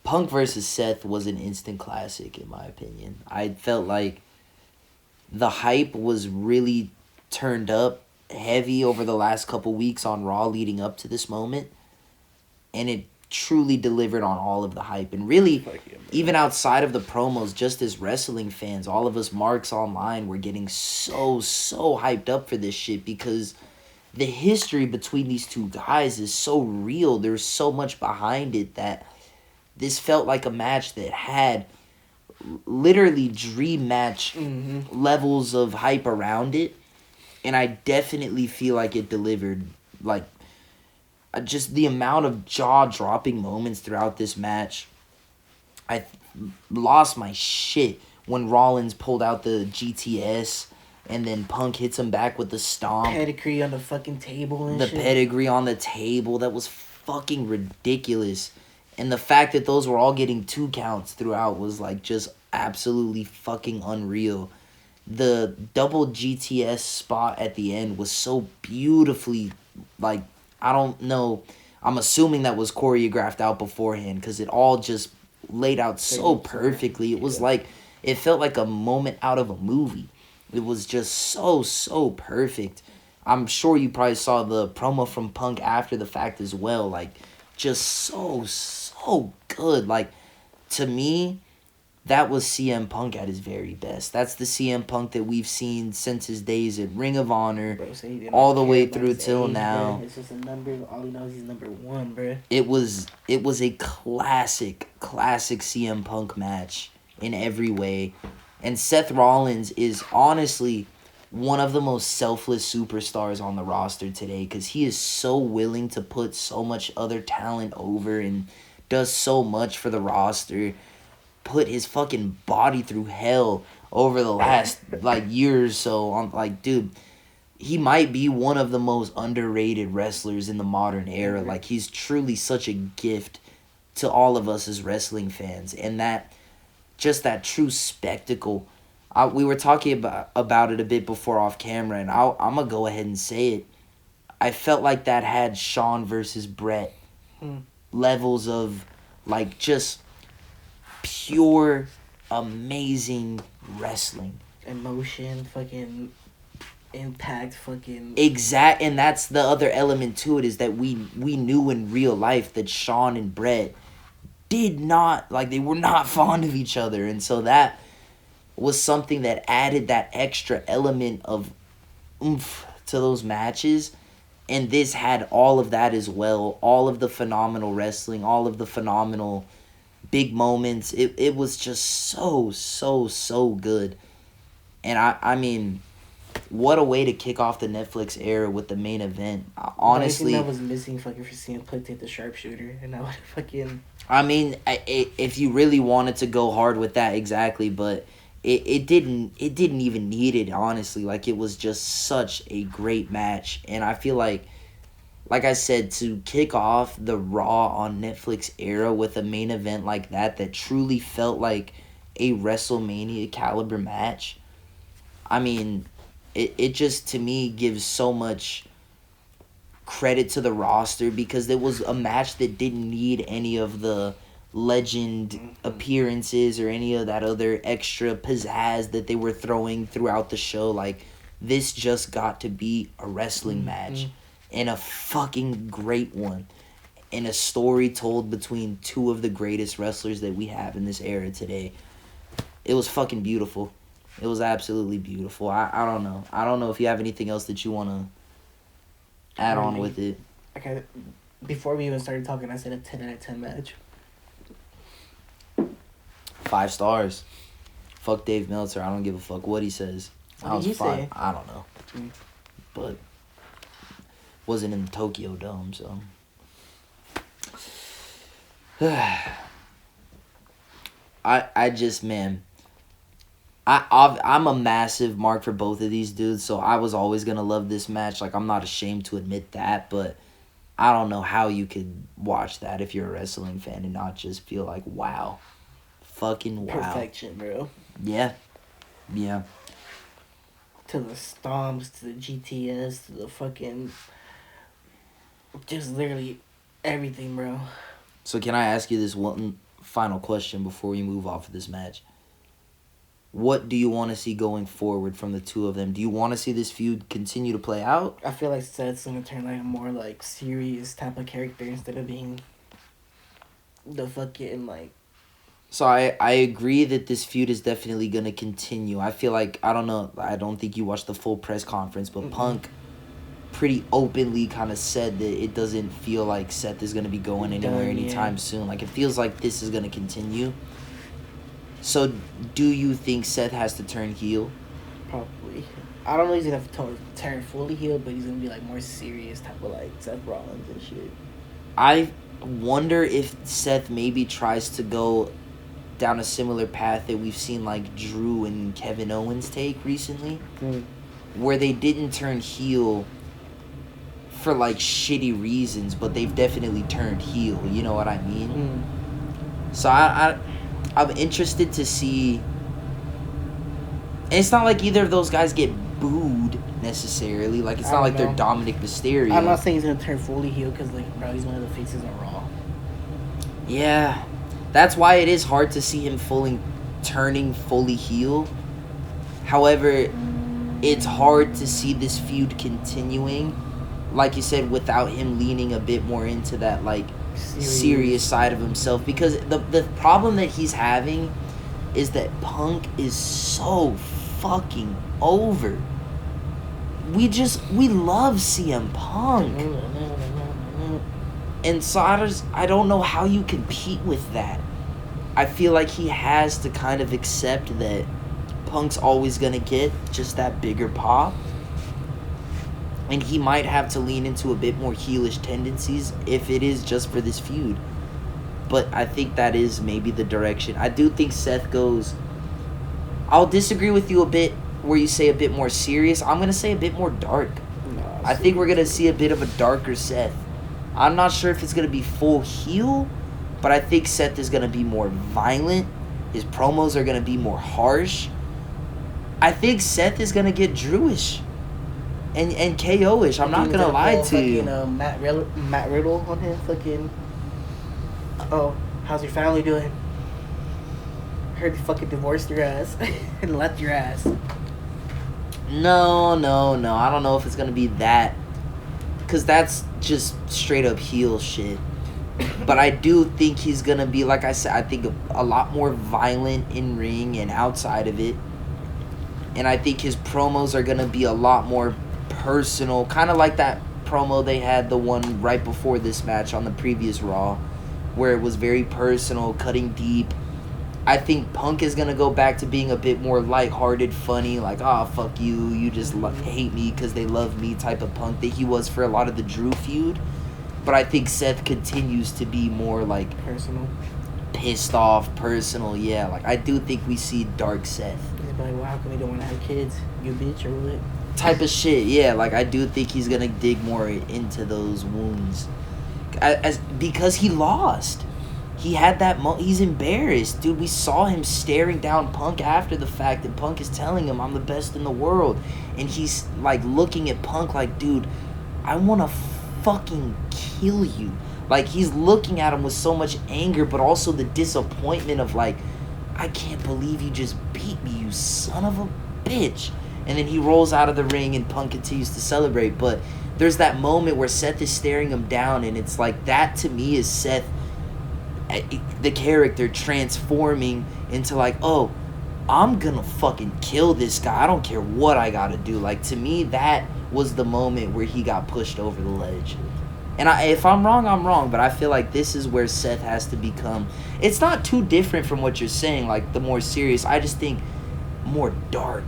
Punk versus Seth was an instant classic, in my opinion. I felt like the hype was really turned up heavy over the last couple weeks on Raw leading up to this moment. And it truly delivered on all of the hype. And really, even outside of the promos, just as wrestling fans, all of us marks online were getting so hyped up for this shit because the history between these two guys is so real. There's so much behind it that this felt like a match that had literally dream match levels of hype around it. And I definitely feel like it delivered. Like, just the amount of jaw-dropping moments throughout this match. I lost my shit when Rollins pulled out the GTS and then Punk hits him back with the stomp. Pedigree on the fucking table and the shit. Pedigree on the table. That was fucking ridiculous. And the fact that those were all getting 2 counts throughout was like just absolutely fucking unreal. The double GTS spot at the end was so beautifully, like, I don't know. I'm assuming that was choreographed out beforehand because it all just laid out so perfectly. It was like, it felt like a moment out of a movie. It was just so perfect. I'm sure you probably saw the promo from Punk after the fact as well. Like, just so good. Like, to me, that was CM Punk at his very best. That's the CM Punk that we've seen since his days at Ring of Honor, all the way through till now. It's just a number. All he knows he's number 1, bro. It was a classic CM Punk match in every way. And Seth Rollins is honestly one of the most selfless superstars on the roster today because he is so willing to put so much other talent over and does so much for the roster. Put his fucking body through hell over the last like year or so. On like, dude, he might be one of the most underrated wrestlers in the modern era. Like, he's truly such a gift to all of us as wrestling fans, and that true spectacle. We were talking about it a bit before off camera, and I'm gonna go ahead and say it. I felt like that had Shawn versus Brett levels of like just pure amazing wrestling, emotion, fucking impact, fucking exact. And that's the other element to it, is that we knew in real life that Shawn and Brett did not, like, they were not fond of each other, and so that was something that added that extra element of oomph to those matches. And this had all of that as well, all of the phenomenal wrestling, all of the phenomenal big moments. It was just so good. And I mean, what a way to kick off the Netflix era with the main event. Honestly, the only thing that was missing fucking for CM Punk to hit the sharpshooter, and I would fucking. I mean, if you really wanted to go hard with that, exactly, but it didn't even need it, honestly. Like, it was just such a great match, and I feel like I said, to kick off the Raw on Netflix era with a main event like that truly felt like a WrestleMania caliber match. I mean, it just, to me, gives so much credit to the roster because it was a match that didn't need any of the legend appearances or any of that other extra pizzazz that they were throwing throughout the show. Like, this just got to be a wrestling match, and a fucking great one, and a story told between 2 of the greatest wrestlers that we have in this era today. It was fucking beautiful. It was absolutely beautiful. I don't know. I don't know if you have anything else that you want to add on with it. Okay, before we even started talking, I said a 10 out of 10 match. 5 stars. Fuck Dave Meltzer. I don't give a fuck what he says. What did you say? I don't know. But wasn't in the Tokyo Dome, so. I just, man, I'm a massive mark for both of these dudes, so I was always going to love this match. Like, I'm not ashamed to admit that, but I don't know how you could watch that if you're a wrestling fan and not just feel like, wow. Fucking wow. Perfection, bro. Yeah. To the stomps, to the GTS, to the fucking... just literally everything, bro. So can I ask you this one final question before we move off of this match. What do you want to see going forward from the two of them? Do you want to see this feud continue to play out? I feel like Seth's gonna turn like a more like serious type of character instead of being the fucking like. So I agree that this feud is definitely going to continue. I feel like, I don't know, I don't think you watched the full press conference, but Punk pretty openly kind of said that it doesn't feel like Seth is going to be going anywhere anytime soon. Like, it feels like this is going to continue. So, do you think Seth has to turn heel? Probably. I don't know he's gonna have to turn fully heel, but he's gonna be like more serious type of like Seth Rollins and shit. I wonder if Seth maybe tries to go down a similar path that we've seen like Drew and Kevin Owens take recently, where they didn't turn heel for like shitty reasons, but they've definitely turned heel. You know what I mean? So I'm interested to see. And it's not like either of those guys get booed necessarily. Like, it's not like they're Dominic Mysterio. I'm not saying he's gonna turn fully heel because like bro, he's one of the faces on Raw. Yeah, that's why it is hard to see him turning fully heel. However, it's hard to see this feud continuing, like you said, without him leaning a bit more into that like serious side of himself. Because the problem that he's having is that Punk is so fucking over. We love CM Punk. And so I don't know how you compete with that. I feel like he has to kind of accept that Punk's always going to get just that bigger pop. And he might have to lean into a bit more heelish tendencies if it is just for this feud. But I think that is maybe the direction. I do think Seth goes... I'll disagree with you a bit where you say a bit more serious. I'm going to say a bit more dark. I think we're going to see a bit of a darker Seth. I'm not sure if it's going to be full heel, but I think Seth is going to be more violent. His promos are going to be more harsh. I think Seth is going to get Drewish and KO-ish. I'm not going to lie to you. Matt Riddle on him, fucking... Oh, how's your family doing? Heard you fucking divorced your ass and left your ass. No. I don't know if it's going to be that. Because that's just straight up heel shit. But I do think he's going to be, like I said, I think a lot more violent in ring and outside of it. And I think his promos are going to be a lot more personal. Kind of like that promo they had, the one right before this match on the previous Raw, where it was very personal, cutting deep. I think Punk is going to go back to being a bit more lighthearted, funny, like, oh, fuck you, you just hate me because they love me type of Punk that he was for a lot of the Drew feud. But I think Seth continues to be more, like... Personal. Pissed off, personal, yeah. Like, I do think we see dark Seth. He's like, well, how come you don't want to have kids? You bitch or what? Type of shit, yeah. Like, I do think he's going to dig more into those wounds. Because he lost. He had that he's embarrassed. Dude, we saw him staring down Punk after the fact, and Punk is telling him, I'm the best in the world. And he's, like, looking at Punk like, dude, I want to fucking kill you. Like, he's looking at him with so much anger, but also the disappointment of, like, I can't believe you just beat me, you son of a bitch. And then he rolls out of the ring, and Punk continues to celebrate. But there's that moment where Seth is staring him down, and it's like, that to me is Seth, the character, transforming into like, oh, I'm gonna fucking kill this guy. I don't care what I gotta do. Like, to me, that was the moment where he got pushed over the ledge. And if I'm wrong, I'm wrong, but I feel like this is where Seth has to become... It's not too different from what you're saying, like the more serious. I just think more dark.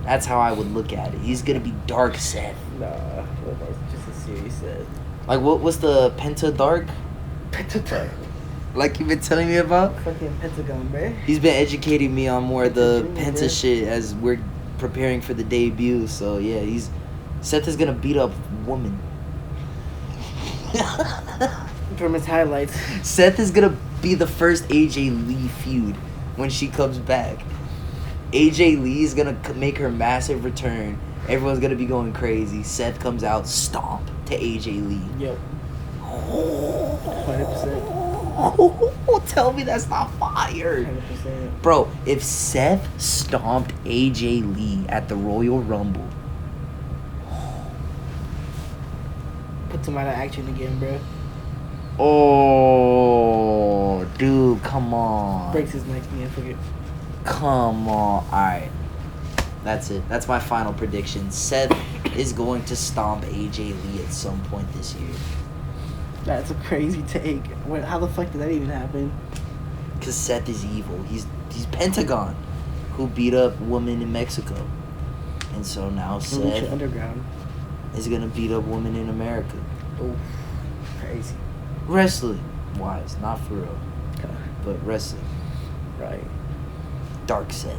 That's how I would look at it. He's gonna be dark Seth. Nah, that's just a serious Seth. Like, what was the Penta Dark? Penta Dark. Like you've been telling me about? Fucking Pentagon, bro. He's been educating me on more of the Penta shit as we're preparing for the debut. So, yeah, Seth is gonna beat up women. From his highlights. Seth is gonna be the first AJ Lee feud when she comes back. AJ Lee is gonna make her massive return. Everyone's gonna be going crazy. Seth comes out, stomp to AJ Lee. Yep. 100%. Tell me that's not fire. 100%. Bro, if Seth stomped AJ Lee at the Royal Rumble, Puts him out of action again, bro. oh, dude, come on. Breaks his neck again. Fuck it. Come on. Alright. That's it. That's my final prediction. Seth is going to stomp AJ Lee at some point this year. That's a crazy take. How the fuck did that even happen? Because Seth is evil. He's Pentagon, who beat up women in Mexico. And so now Lucha Seth Underground. is going to beat up women in America. Oh, crazy. Wrestling wise, not for real. Okay. But wrestling. Right. Dark Seth.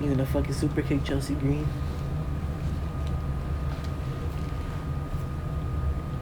You gonna fucking super kick Chelsea Green?